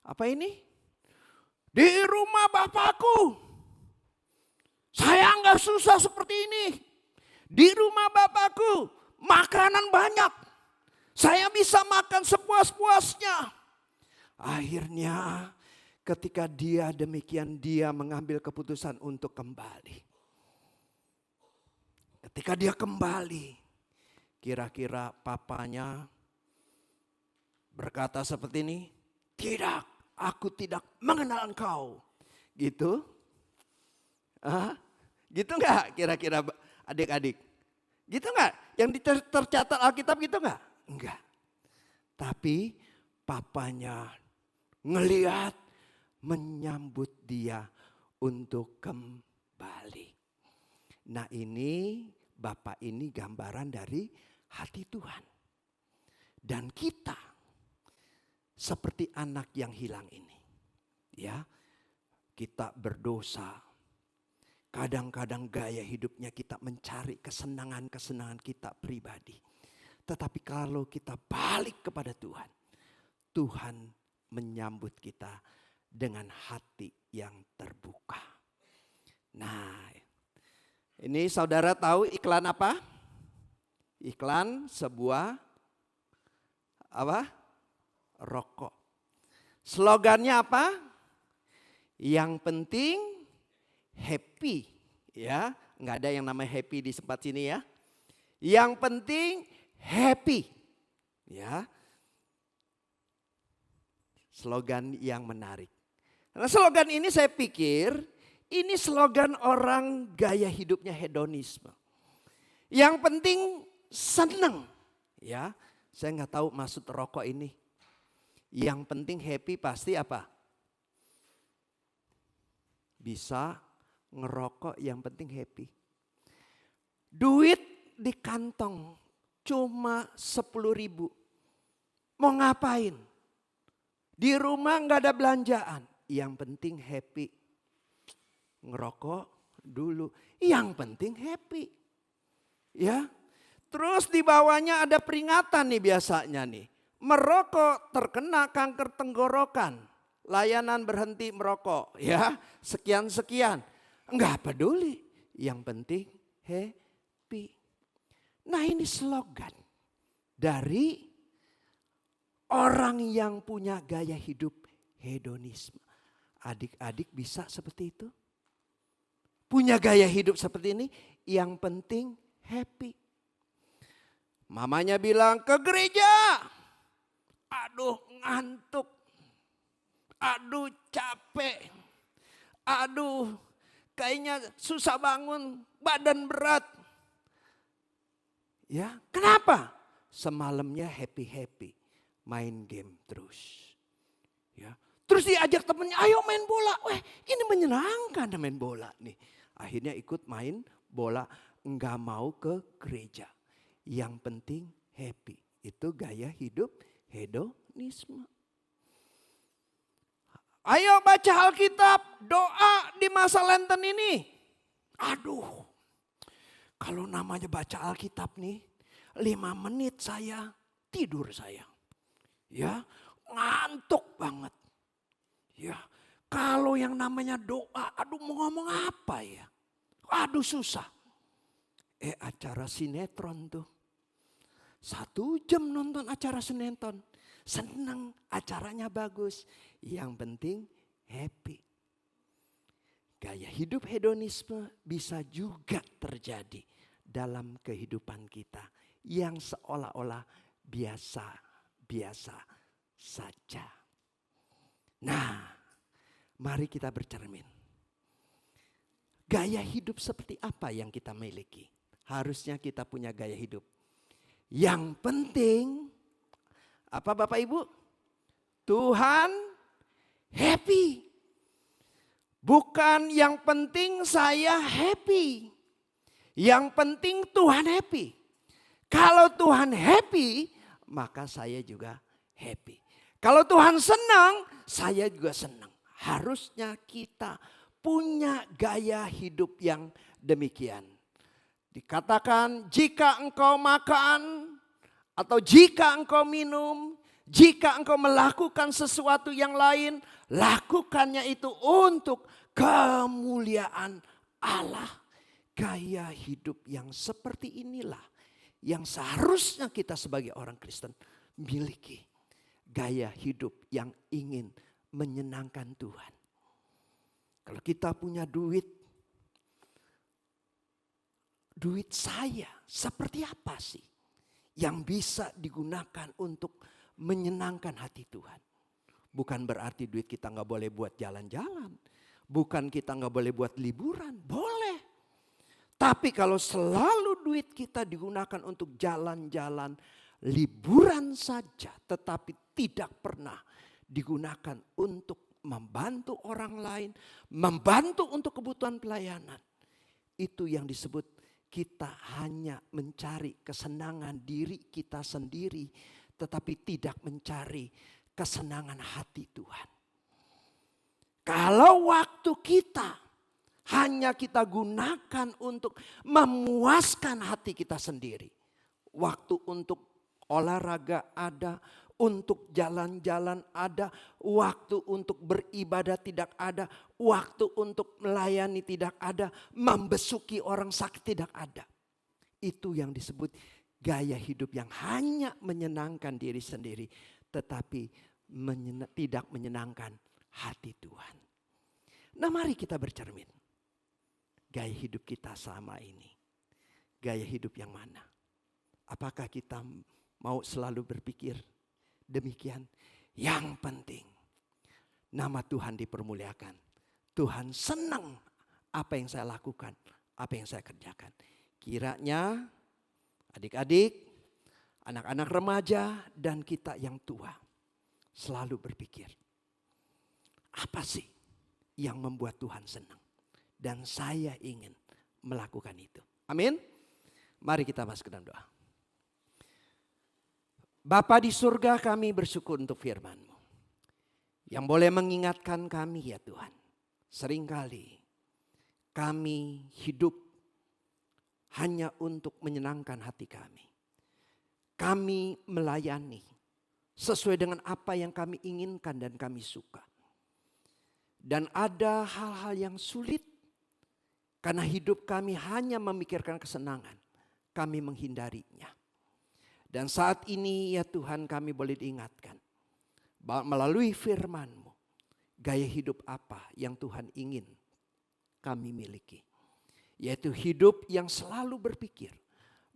Apa ini? Di rumah bapakku, saya nggak susah seperti ini. Di rumah bapakku, makanan banyak. Saya bisa makan sepuas-puasnya. Akhirnya ketika dia demikian, dia mengambil keputusan untuk kembali. Ketika dia kembali, kira-kira papanya berkata seperti ini, tidak, aku tidak mengenal engkau. Gitu? Gitu enggak kira-kira adik-adik? Gitu enggak? Yang tercatat Alkitab gitu enggak? Enggak. Tapi papanya ngelihat, menyambut dia untuk kembali. Nah ini, Bapak ini gambaran dari hati Tuhan. Dan kita seperti anak yang hilang ini. Ya, kita berdosa. Kadang-kadang gaya hidupnya kita mencari kesenangan-kesenangan kita pribadi. Tetapi kalau kita balik kepada Tuhan, Tuhan menyambut kita dengan hati yang terbuka. Nah, ini saudara tahu iklan apa? Iklan sebuah apa? Rokok. Slogannya apa? Yang penting happy, ya. Nggak ada yang namanya happy di tempat sini ya. Yang penting happy, ya. Slogan yang menarik. Nah, slogan ini saya pikir ini slogan orang gaya hidupnya hedonisme. Yang penting senang, ya. Saya nggak tahu maksud rokok ini. Yang penting happy pasti apa? Bisa ngerokok yang penting happy. Duit di kantong cuma 10.000. Mau ngapain? Di rumah nggak ada belanjaan. Yang penting happy. Ngerokok dulu. Yang penting happy. Ya. Terus di bawahnya ada peringatan nih biasanya nih. Merokok terkena kanker tenggorokan. layanan berhenti merokok, ya, sekian-sekian. Enggak peduli, yang penting happy. Nah ini slogan dari orang yang punya gaya hidup hedonisme. Adik-adik bisa seperti itu? Punya gaya hidup seperti ini, yang penting happy. Mamanya bilang ke gereja, aduh ngantuk, aduh capek, aduh kayaknya susah bangun, badan berat. Ya, kenapa? Semalamnya happy-happy, main game terus. Ya, terus diajak temennya, ayo main bola. Wah, ini menyenangkan main bola nih. Akhirnya ikut main bola, enggak mau ke gereja. Yang penting happy. Itu gaya hidup hedonisme. Ayo baca Alkitab, doa di masa Lenten ini. Aduh, kalau namanya baca Alkitab nih, 5 menit saya tidur saya. Ya, ngantuk banget. Ya, kalau yang namanya doa, aduh mau ngomong apa ya? Aduh susah. Acara sinetron tuh. 1 jam nonton acara sinetron. Senang, acaranya bagus. Yang penting happy. Gaya hidup hedonisme bisa juga terjadi dalam kehidupan kita. Yang seolah-olah biasa-biasa saja. Nah, mari kita bercermin. Gaya hidup seperti apa yang kita miliki? Harusnya kita punya gaya hidup. Yang penting, apa Bapak Ibu? Tuhan happy. Bukan yang penting saya happy. Yang penting Tuhan happy. Kalau Tuhan happy, maka saya juga happy. Kalau Tuhan senang, saya juga senang. Harusnya kita punya gaya hidup yang demikian. Dikatakan jika engkau makan atau jika engkau minum, jika engkau melakukan sesuatu yang lain, lakukannya itu untuk kemuliaan Allah. Gaya hidup yang seperti inilah yang seharusnya kita sebagai orang Kristen miliki. Gaya hidup yang ingin menyenangkan Tuhan. Kalau kita punya duit saya seperti apa sih yang bisa digunakan untuk menyenangkan hati Tuhan? Bukan berarti duit kita nggak boleh buat jalan-jalan, bukan kita nggak boleh buat liburan, boleh. Tapi kalau selalu duit kita digunakan untuk jalan-jalan, liburan saja, tetapi tidak pernah digunakan untuk membantu orang lain, membantu untuk kebutuhan pelayanan, itu yang disebut kita hanya mencari kesenangan diri kita sendiri, tetapi tidak mencari kesenangan hati Tuhan. Kalau waktu kita hanya kita gunakan untuk memuaskan hati kita sendiri, waktu untuk olahraga ada, untuk jalan-jalan ada, waktu untuk beribadah tidak ada, waktu untuk melayani tidak ada, membesuki orang sakit tidak ada. Itu yang disebut gaya hidup yang hanya menyenangkan diri sendiri, tetapi tidak menyenangkan hati Tuhan. Nah, mari kita bercermin. Gaya hidup kita selama ini, gaya hidup yang mana? Apakah kita mau selalu berpikir demikian? Yang penting nama Tuhan dipermuliakan. Tuhan senang apa yang saya lakukan, apa yang saya kerjakan. Kiranya adik-adik, anak-anak remaja dan kita yang tua selalu berpikir, apa sih yang membuat Tuhan senang? Dan saya ingin melakukan itu. Amin. Mari kita masuk ke dalam doa. Bapa di surga, kami bersyukur untuk firman-Mu yang boleh mengingatkan kami ya Tuhan. Seringkali kami hidup hanya untuk menyenangkan hati kami. Kami melayani sesuai dengan apa yang kami inginkan dan kami suka. Dan ada hal-hal yang sulit karena hidup kami hanya memikirkan kesenangan. Kami menghindarinya. Dan saat ini ya Tuhan kami boleh diingatkan. Melalui firman-Mu. Gaya hidup apa yang Tuhan ingin kami miliki. Yaitu hidup yang selalu berpikir.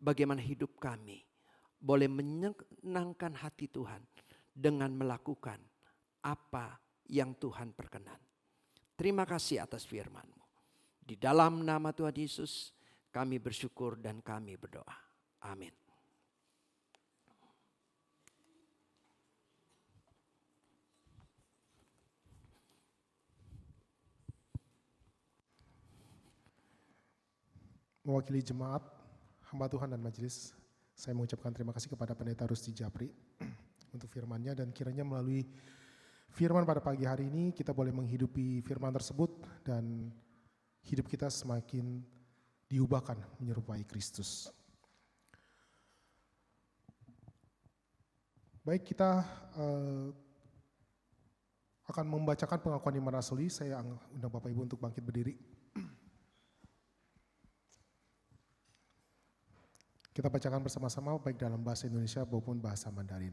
Bagaimana hidup kami boleh menyenangkan hati Tuhan. Dengan melakukan apa yang Tuhan perkenan. Terima kasih atas firman-Mu. Di dalam nama Tuhan Yesus kami bersyukur dan kami berdoa. Amin. Mewakili jemaat, hamba Tuhan dan majelis, saya mengucapkan terima kasih kepada Pendeta Rusdi Japri untuk firman-Nya, dan kiranya melalui firman pada pagi hari ini kita boleh menghidupi firman tersebut dan hidup kita semakin diubahkan menyerupai Kristus. Baik, kita akan membacakan pengakuan iman rasuli. Saya undang Bapak Ibu untuk bangkit berdiri. Kita bacakan bersama-sama baik dalam bahasa Indonesia maupun bahasa Mandarin.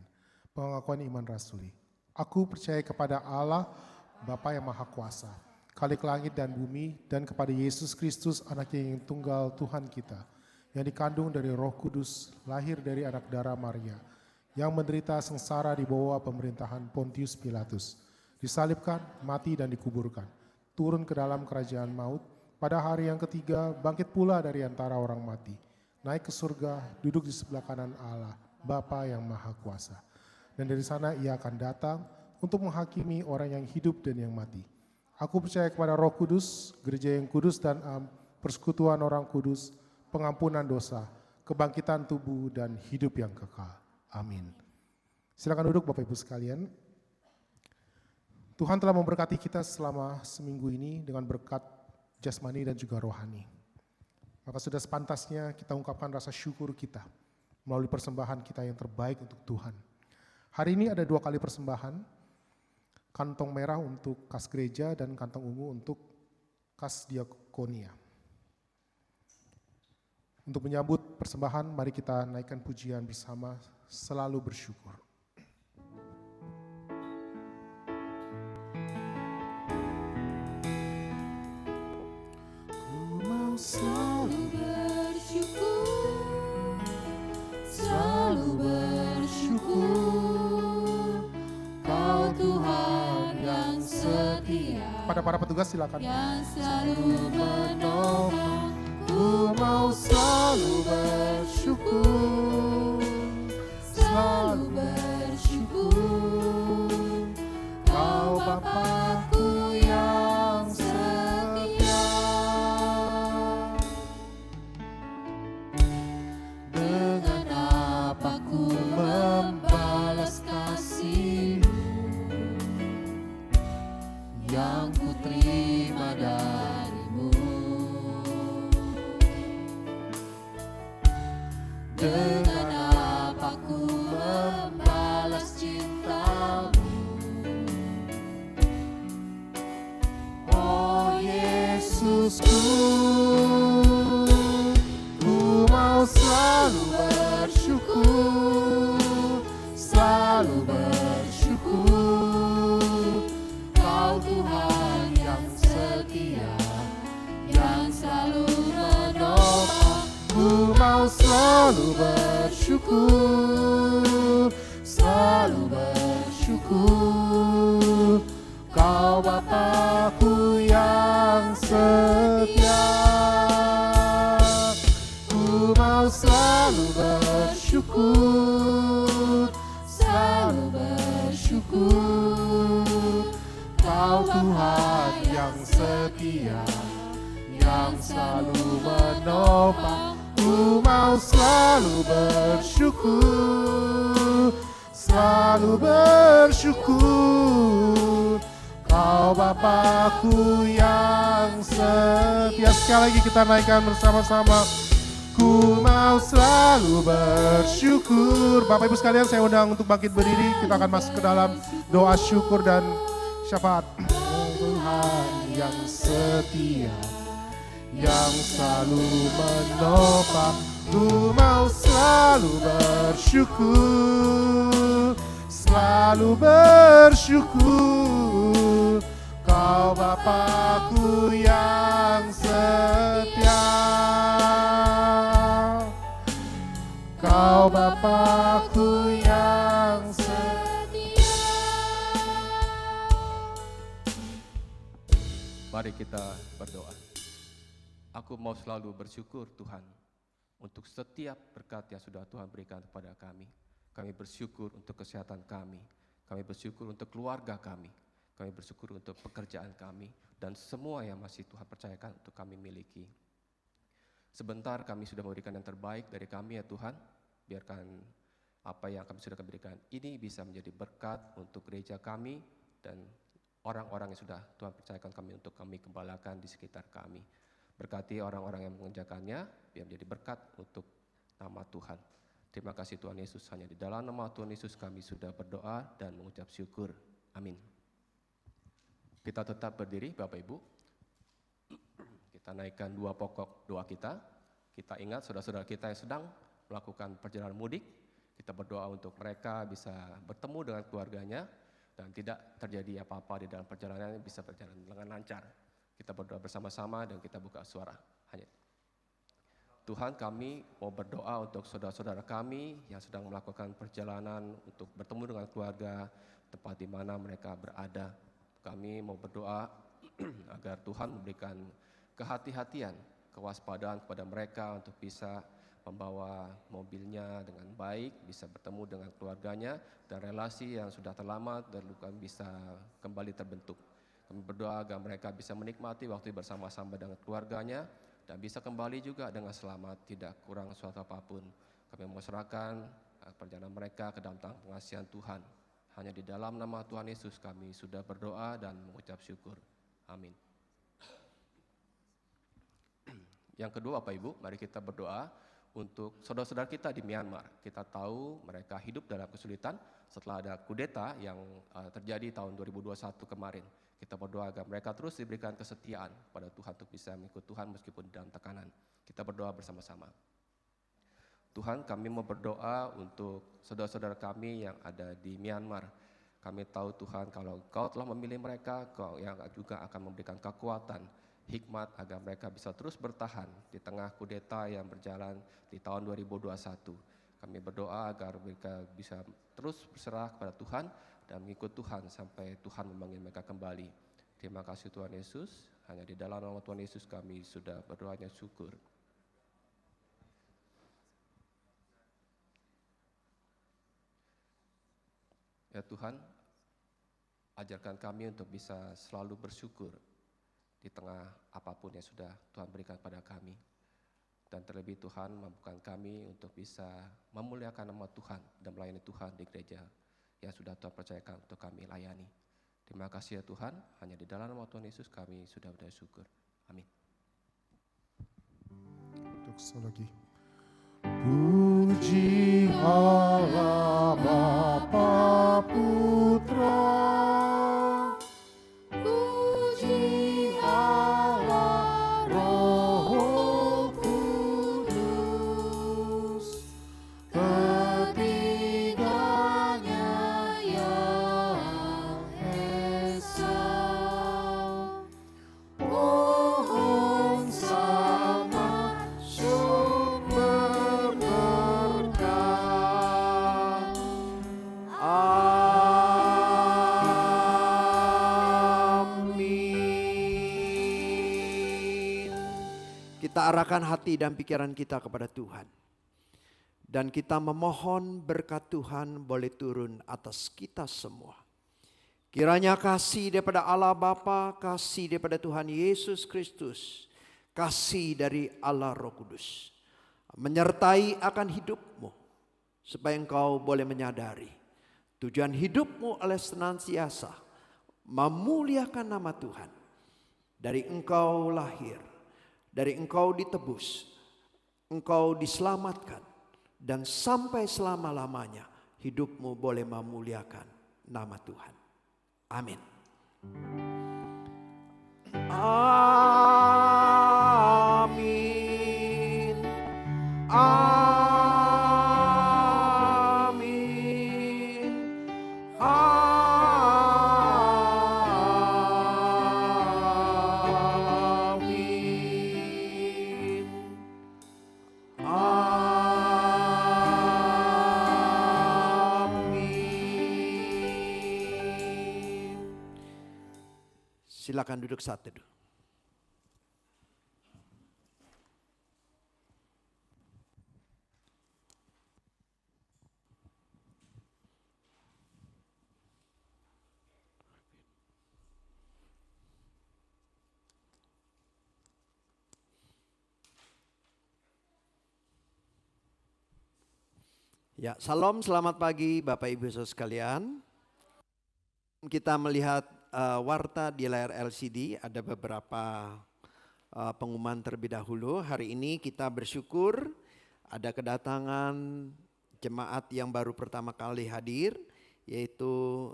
Pengakuan iman rasuli. Aku percaya kepada Allah, Bapa yang Maha Kuasa, Khalik langit dan bumi, dan kepada Yesus Kristus, Anaknya yang tunggal Tuhan kita, yang dikandung dari Roh Kudus, lahir dari anak darah Maria, yang menderita sengsara di bawah pemerintahan Pontius Pilatus, disalibkan, mati dan dikuburkan, turun ke dalam kerajaan maut, pada hari yang ketiga bangkit pula dari antara orang mati, naik ke surga, duduk di sebelah kanan Allah, Bapa yang Maha Kuasa. Dan dari sana ia akan datang untuk menghakimi orang yang hidup dan yang mati. Aku percaya kepada Roh Kudus, gereja yang kudus dan persekutuan orang kudus, pengampunan dosa, kebangkitan tubuh dan hidup yang kekal. Amin. Silakan duduk Bapak Ibu sekalian. Tuhan telah memberkati kita selama seminggu ini dengan berkat jasmani dan juga rohani. Maka sudah sepantasnya kita ungkapkan rasa syukur kita melalui persembahan kita yang terbaik untuk Tuhan. Hari ini ada 2 kali persembahan, kantong merah untuk kas gereja dan kantong ungu untuk kas diakonia. Untuk menyambut persembahan, mari kita naikkan pujian bersama, selalu bersyukur. Ku mau Selalu bersyukur, selalu bersyukur, Kau Tuhan yang setia, Pada para petugas silakan. yang selalu menolong. Ku mau selalu bersyukur, selalu bersyukur, Kau Bapa-Ku yang setia. Dengan apa ku membalas kasih-Mu yang ku terima dari-Mu. Dengan apa ku membalas cinta-Mu, oh Yesusku. Ku mau selalu bersyukur, selalu bersyukur, Kau Tuhan yang setia, yang selalu menolong. Ku mau selalu bersyukur, selalu bersyukur, Kau Bapa-Ku yang setia. Ku mau selalu bersyukur, selalu bersyukur, Kau Tuhan yang setia, yang selalu menopang. Ku mau selalu bersyukur, selalu bersyukur, Kau Bapa-Ku yang setia. Sekali lagi kita naikkan bersama-sama. Ku mau selalu bersyukur. Bapak Ibu sekalian, saya undang untuk bangkit berdiri. Kita akan masuk ke dalam doa syukur dan syafaat. Tuhan Tuhan yang setia, yang selalu menopang. Ku mau selalu bersyukur, selalu bersyukur. Kau Bapakku yang setia, Kau Bapakku yang setia. Mari kita berdoa. Aku mau selalu bersyukur Tuhan untuk setiap berkat yang sudah Tuhan berikan kepada kami. Kami bersyukur untuk kesehatan kami. Kami bersyukur untuk keluarga kami. Kami bersyukur untuk pekerjaan kami. Dan semua yang masih Tuhan percayakan untuk kami miliki. Sebentar kami sudah memberikan yang terbaik dari kami ya Tuhan. Biarkan apa yang kami sudah berikan ini bisa menjadi berkat untuk gereja kami dan orang-orang yang sudah Tuhan percayakan kami untuk kami gembalakan di sekitar kami. Berkati orang-orang yang mengerjakannya, biar menjadi berkat untuk nama Tuhan. Terima kasih Tuhan Yesus, hanya di dalam nama Tuhan Yesus kami sudah berdoa dan mengucap syukur. Amin. Kita tetap berdiri Bapak Ibu. Kita naikkan 2 pokok doa kita. Kita ingat saudara-saudara kita yang sedang melakukan perjalanan mudik. Kita berdoa untuk mereka bisa bertemu dengan keluarganya dan tidak terjadi apa-apa di dalam perjalanan, bisa berjalan dengan lancar. Kita berdoa bersama-sama dan kita buka suara. Hanya Tuhan, kami mau berdoa untuk saudara-saudara kami yang sedang melakukan perjalanan untuk bertemu dengan keluarga tempat di mana mereka berada. Kami mau berdoa agar Tuhan memberikan kehati-hatian, kewaspadaan kepada mereka untuk bisa membawa mobilnya dengan baik, bisa bertemu dengan keluarganya, dan relasi yang sudah terlama bisa kembali terbentuk. Kami berdoa agar mereka bisa menikmati waktu bersama-sama dengan keluarganya dan bisa kembali juga dengan selamat, tidak kurang suatu apapun. Kami mau serahkan perjalanan mereka ke dalam tangan pengasihan Tuhan. Hanya di dalam nama Tuhan Yesus kami sudah berdoa dan mengucap syukur. Amin. Yang kedua Bapak Ibu, mari kita berdoa untuk saudara-saudara kita di Myanmar. Kita tahu mereka hidup dalam kesulitan setelah ada kudeta yang terjadi tahun 2021 kemarin. Kita berdoa agar mereka terus diberikan kesetiaan pada Tuhan untuk bisa mengikut Tuhan meskipun dalam tekanan. Kita berdoa bersama-sama. Tuhan, kami mau berdoa untuk saudara-saudara kami yang ada di Myanmar. Kami tahu Tuhan kalau Kau telah memilih mereka, Kau yang juga akan memberikan kekuatan, hikmat agar mereka bisa terus bertahan di tengah kudeta yang berjalan di tahun 2021. Kami berdoa agar mereka bisa terus berserah kepada Tuhan dan mengikut Tuhan sampai Tuhan memanggil mereka kembali. Terima kasih Tuhan Yesus, hanya di dalam nama Tuhan Yesus kami sudah berdoanya syukur. Ya Tuhan, ajarkan kami untuk bisa selalu bersyukur di tengah apapun yang sudah Tuhan berikan pada kami. Dan terlebih Tuhan mampukan kami untuk bisa memuliakan nama Tuhan dan melayani Tuhan di gereja yang sudah Tuhan percayakan untuk kami layani. Terima kasih ya Tuhan, hanya di dalam nama Tuhan Yesus kami sudah bersyukur. Amin. Untuk lagi. Puji Allah Bapa Putra, Puji Allah Roh Kudus, ketiganya yang esa. Pohon sama sumber berkah. Amin. Kita arahkan hati dan pikiran kita kepada Tuhan. Dan kita memohon berkat Tuhan boleh turun atas kita semua. Kiranya kasih daripada Allah Bapa, kasih daripada Tuhan Yesus Kristus, kasih dari Allah Roh Kudus menyertai akan hidupmu, supaya engkau boleh menyadari tujuan hidupmu oleh senantiasa memuliakan nama Tuhan. Dari engkau lahir, dari engkau ditebus, engkau diselamatkan, dan sampai selama-lamanya hidupmu boleh memuliakan nama Tuhan. Amin. Amin. Amin. Amin. Amin. Silakan duduk saat teduh. Ya, salam, selamat pagi Bapak Ibu Saudara sekalian. Kita melihat warta di layar LCD, ada beberapa pengumuman terlebih dahulu. Hari ini kita bersyukur ada kedatangan jemaat yang baru pertama kali hadir, yaitu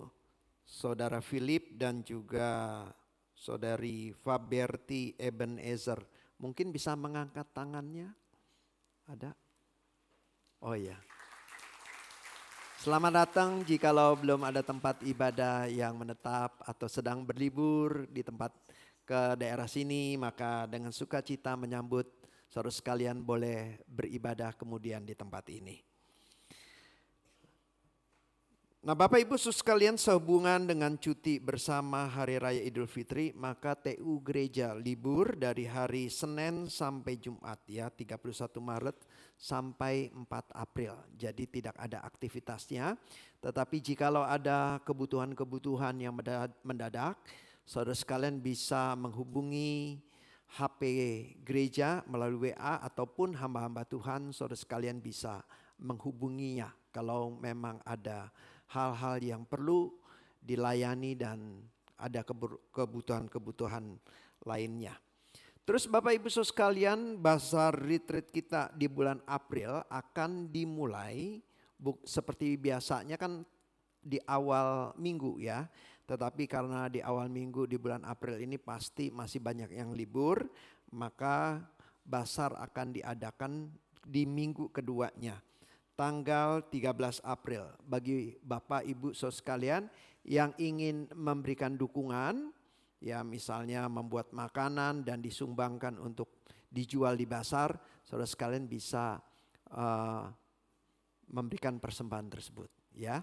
Saudara Philip dan juga Saudari Faberti Ebenezer. Mungkin bisa mengangkat tangannya? Ada? Oh iya. Selamat datang. Jikalau belum ada tempat ibadah yang menetap atau sedang berlibur di tempat ke daerah sini, maka dengan sukacita menyambut saudara sekalian boleh beribadah kemudian di tempat ini. Nah, Bapak Ibu Saudara sekalian, sehubungan dengan cuti bersama Hari Raya Idul Fitri, maka TU Gereja libur dari hari Senin sampai Jumat ya, 31 Maret sampai 4 April. Jadi tidak ada aktivitasnya, tetapi jikalau ada kebutuhan-kebutuhan yang mendadak, saudara sekalian bisa menghubungi HP gereja melalui WA ataupun hamba-hamba Tuhan, saudara sekalian bisa menghubunginya kalau memang ada hal-hal yang perlu dilayani dan ada kebutuhan-kebutuhan lainnya. Terus Bapak Ibu Saudara sekalian, Bazar Retreat kita di bulan April akan dimulai seperti biasanya kan di awal minggu ya. Tetapi karena di awal minggu di bulan April ini pasti masih banyak yang libur, maka Bazar akan diadakan di minggu keduanya, tanggal 13 April. Bagi Bapak Ibu Saudara sekalian yang ingin memberikan dukungan, ya misalnya membuat makanan dan disumbangkan untuk dijual di pasar, saudara sekalian bisa memberikan persembahan tersebut. Ya,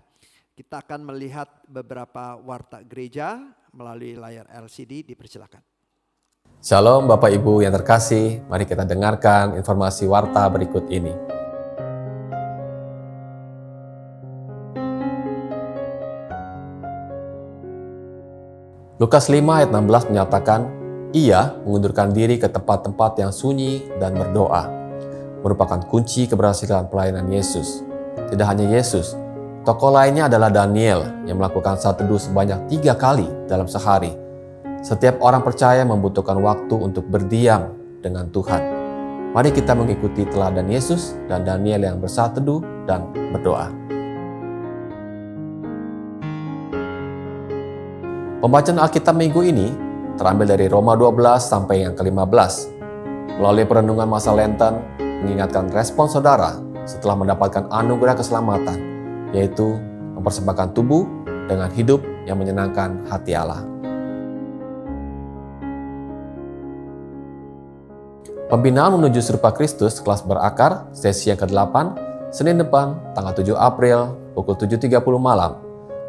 kita akan melihat beberapa warta gereja melalui layar LCD, dipersilakan. Shalom Bapak Ibu yang terkasih, mari kita dengarkan informasi warta berikut ini. Lukas 5 ayat 16 menyatakan, ia mengundurkan diri ke tempat-tempat yang sunyi dan berdoa. Merupakan kunci keberhasilan pelayanan Yesus. Tidak hanya Yesus, tokoh lainnya adalah Daniel yang melakukan saat teduh sebanyak 3 kali dalam sehari. Setiap orang percaya membutuhkan waktu untuk berdiam dengan Tuhan. Mari kita mengikuti teladan Yesus dan Daniel yang bersaat teduh dan berdoa. Pembacaan Alkitab minggu ini terambil dari Roma 12 sampai yang ke-15. Melalui perenungan masa Lenten, mengingatkan respon saudara setelah mendapatkan anugerah keselamatan, yaitu mempersembahkan tubuh dengan hidup yang menyenangkan hati Allah. Pembinaan menuju serupa Kristus kelas berakar, sesi yang ke-8, Senin depan, tanggal 7 April, pukul 7.30 malam,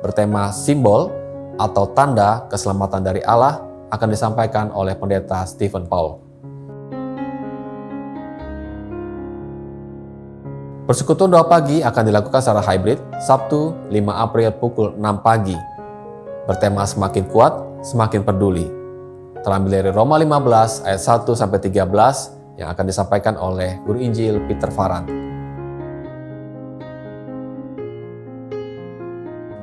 bertema simbol atau tanda keselamatan dari Allah, akan disampaikan oleh Pendeta Stephen Paul. Persekutuan doa pagi akan dilakukan secara hybrid Sabtu 5 April pukul 6 pagi. Bertema semakin kuat, semakin peduli. Terambil dari Roma 15 ayat 1-13 yang akan disampaikan oleh Guru Injil Peter Farhan.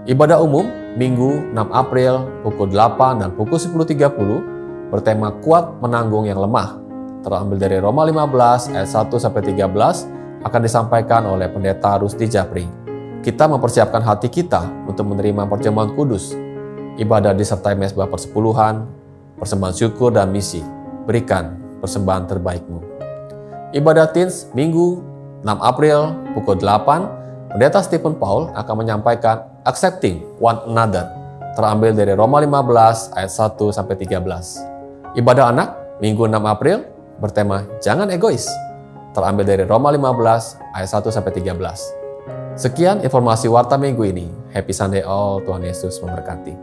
Ibadah umum Minggu 6 April pukul 8 dan pukul 10.30 bertema kuat menanggung yang lemah. Terambil dari Roma 15 ayat 1-13 akan disampaikan oleh Pendeta Rusdi Japri. Kita mempersiapkan hati kita untuk menerima perjamuan kudus. Ibadah disertai mesbah persepuluhan, persembahan syukur dan misi. Berikan persembahan terbaikmu. Ibadah Teens Minggu 6 April pukul 8, Pendeta Stephen Paul akan menyampaikan Accepting One Another, terambil dari Roma 15 ayat 1 sampai 13. Ibadah anak Minggu 6 April bertema Jangan Egois, terambil dari Roma 15 ayat 1 sampai 13. Sekian informasi Warta Minggu ini. Happy Sunday all, Tuhan Yesus memberkati.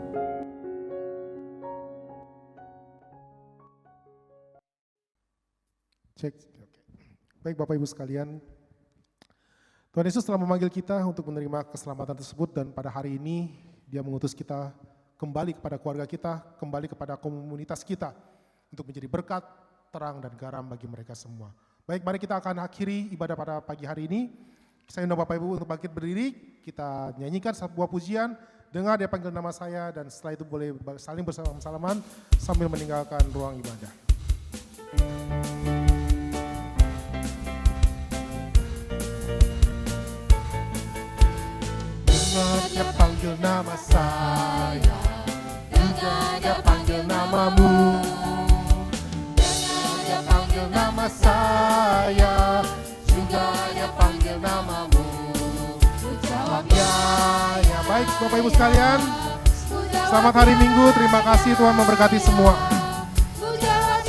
Cek. Oke. Baik Bapak Ibu sekalian, Tuhan Yesus telah memanggil kita untuk menerima keselamatan tersebut dan pada hari ini Dia mengutus kita kembali kepada keluarga kita, kembali kepada komunitas kita untuk menjadi berkat, terang dan garam bagi mereka semua. Baik, mari kita akan akhiri ibadah pada pagi hari ini. Saya undang Bapak Ibu untuk bangkit berdiri, kita nyanyikan sebuah pujian, dengar dia panggil nama saya dan setelah itu boleh saling bersalaman sambil meninggalkan ruang ibadah. Dengar dia panggil nama saya, dengar dia panggil namamu. Dengar dia panggil nama saya, juga dia panggil namamu. Jawab ya, ya. Baik Bapak Ibu sekalian, selamat hari Minggu, terima kasih Tuhan memberkati semua.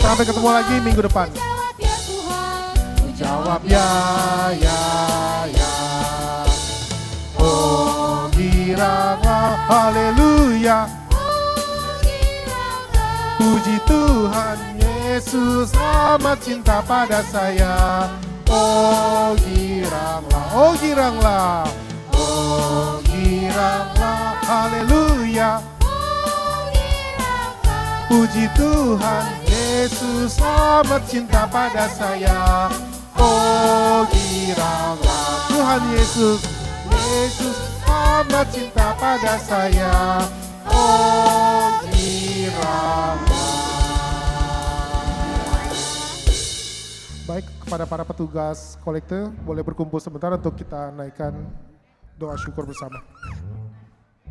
Sampai ketemu lagi minggu depan. Jawab ya, ya, ya. Oh giranglah, haleluya. Puji Tuhan, Yesus amat cinta pada saya. Oh giranglah, oh giranglah. Oh giranglah, haleluya. Puji Tuhan, Yesus amat cinta pada saya. Oh giranglah, Tuhan Yesus, Yesus amat cinta pada saya. Oh giranglah. Baik, kepada para petugas kolektor boleh berkumpul sebentar untuk kita naikkan doa syukur bersama.